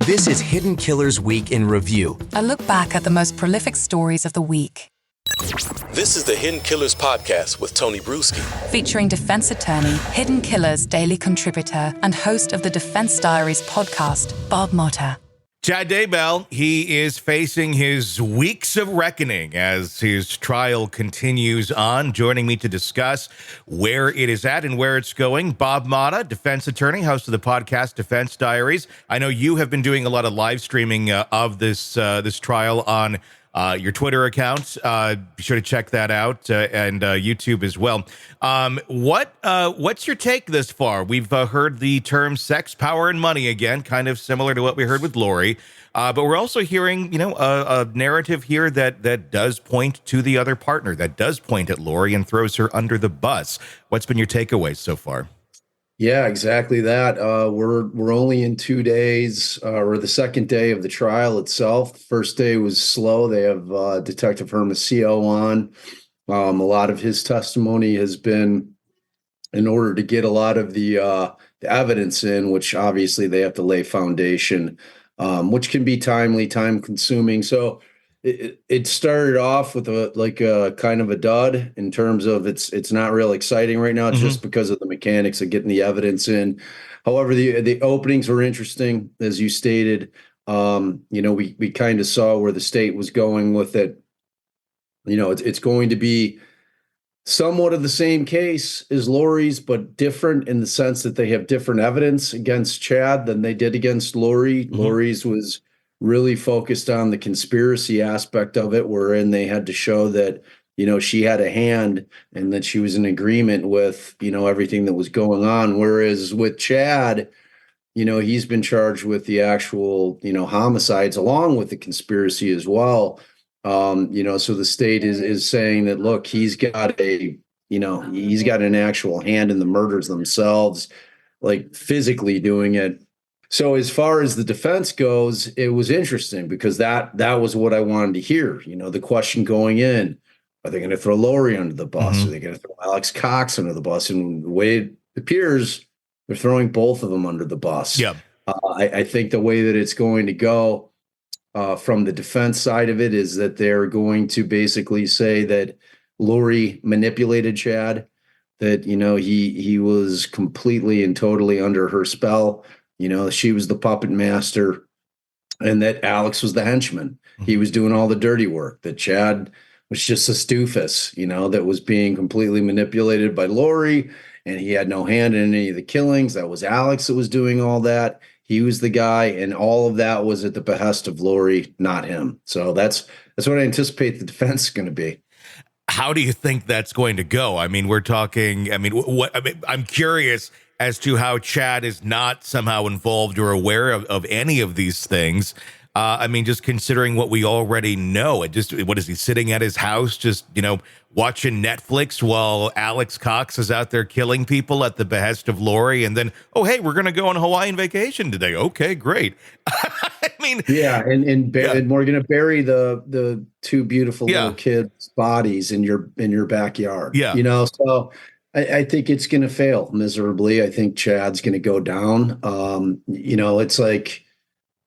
This is Hidden Killers Week in Review. A look back at the most prolific stories of the week. This is the Hidden Killers podcast with Tony Brueski. Featuring defense attorney, Hidden Killers daily contributor, and host of the Defense Diaries podcast, Bob Motta. Chad Daybell, he is facing his weeks of reckoning as his trial continues on. Joining me to discuss where it is at and where it's going, Bob Motta, defense attorney, host of the podcast Defense Diaries. I know you have been doing a lot of live streaming of this trial on your Twitter account. Be sure to check that out and YouTube as well. What's your take this far? We've heard the term sex, power, and money again, kind of similar to what we heard with Lori. But we're also hearing, a narrative here that does point to the other partner, that does point at Lori and throws her under the bus. What's been your takeaways so far? Yeah, exactly that. We're only in 2 days, or the second day of the trial itself. First day was slow. They have Detective Hermosillo on. A lot of his testimony has been in order to get a lot of the evidence in, which obviously they have to lay foundation, which can be timely, time consuming. So it started off with a kind of a dud in terms of it's not real exciting right now, just because of the mechanics of getting the evidence in. However, the openings were interesting, as you stated. We kind of saw where the state was going with it. It's going to be somewhat of the same case as Lori's, but different in the sense that they have different evidence against Chad than they did against Lori. Lori's was really focused on the conspiracy aspect of it, wherein they had to show that, she had a hand and that she was in agreement with, everything that was going on. Whereas with Chad, he's been charged with the actual, homicides along with the conspiracy as well. So the state is saying that, look, he's got an actual hand in the murders themselves, like physically doing it. So as far as the defense goes, it was interesting because that was what I wanted to hear. The question going in, are they going to throw Lori under the bus? Are they going to throw Alex Cox under the bus? And the way it appears, they're throwing both of them under the bus. Yeah. I think the way that it's going to go from the defense side of it is that they're going to basically say that Lori manipulated Chad, that, he was completely and totally under her spell. She was the puppet master, and that Alex was the henchman. He was doing all the dirty work, that Chad was just a stoofus, that was being completely manipulated by Lori, and he had no hand in any of the killings. That was Alex that was doing all that. He was the guy, and all of that was at the behest of Lori, not him. So that's what I anticipate the defense is going to be. How do you think that's going to go? I mean, I'm curious as to how Chad is not somehow involved or aware of any of these things. Just considering what we already know, what is he sitting at his house, just, watching Netflix while Alex Cox is out there killing people at the behest of Lori? And then, oh, hey, we're going to go on Hawaiian vacation today. Okay, great. Yeah. And we're going to bury the two beautiful little kids' bodies in your backyard. Yeah. So I think it's going to fail miserably. I think Chad's going to go down. It's like,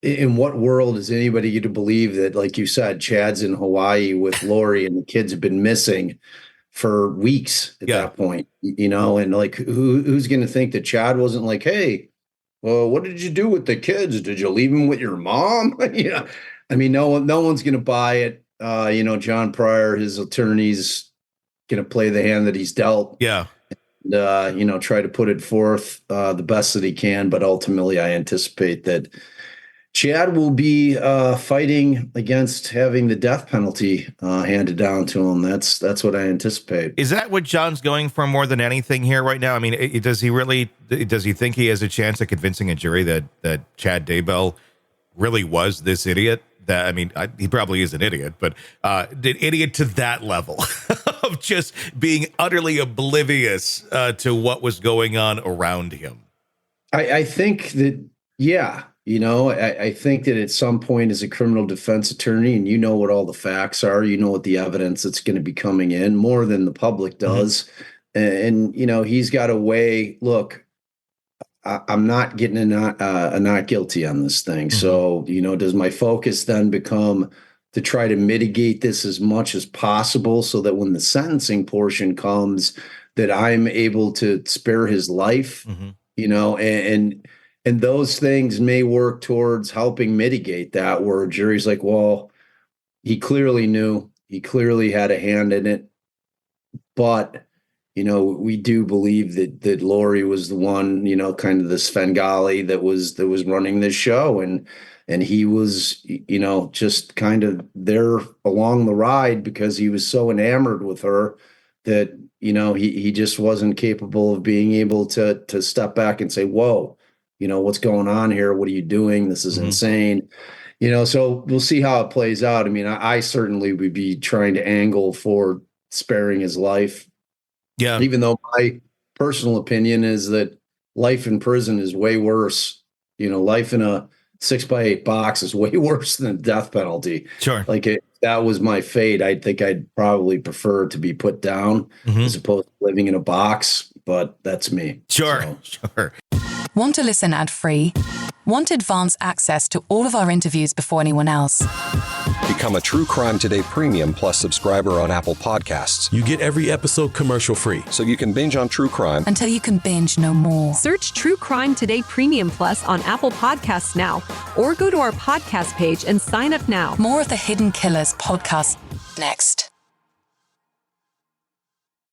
in what world is anybody going to believe that, like you said, Chad's in Hawaii with Lori and the kids have been missing for weeks at that point, and like, who's going to think that Chad wasn't like, hey, well, what did you do with the kids? Did you leave them with your mom? No one's going to buy it. John Pryor, his attorney's going to play the hand that he's dealt. Yeah. And, try to put it forth the best that he can. But ultimately, I anticipate that Chad will be fighting against having the death penalty handed down to him. That's what I anticipate. Is that what John's going for more than anything here right now? Does he think he has a chance of convincing a jury that Chad Daybell really was this idiot? He probably is an idiot, but an idiot to that level of just being utterly oblivious to what was going on around him? I think that, yeah. I think that at some point as a criminal defense attorney, and what all the facts are, what the evidence that's going to be coming in more than the public does. And he's got a way, look, I'm not getting a not guilty on this thing. So, does my focus then become to try to mitigate this as much as possible so that when the sentencing portion comes, that I'm able to spare his life, and those things may work towards helping mitigate that, where a jury's like, well, he clearly knew, he clearly had a hand in it, but we do believe that Lori was the one, kind of the Svengali that was running this show, and he was, just kind of there along the ride because he was so enamored with her that he just wasn't capable of being able to step back and say, whoa, what's going on here? What are you doing? This is insane. So we'll see how it plays out. I mean, I certainly would be trying to angle for sparing his life. Yeah. Even though my personal opinion is that life in prison is way worse. Life in a 6x8 box is way worse than the death penalty. Sure. Like if that was my fate, I think I'd probably prefer to be put down as opposed to living in a box. But that's me. Sure. Want to listen ad-free? Want advanced access to all of our interviews before anyone else? Become a True Crime Today Premium Plus subscriber on Apple Podcasts. You get every episode commercial-free. So you can binge on true crime Until you can binge no more. Search True Crime Today Premium Plus on Apple Podcasts now, or go to our podcast page and sign up now. More of the Hidden Killers podcast next.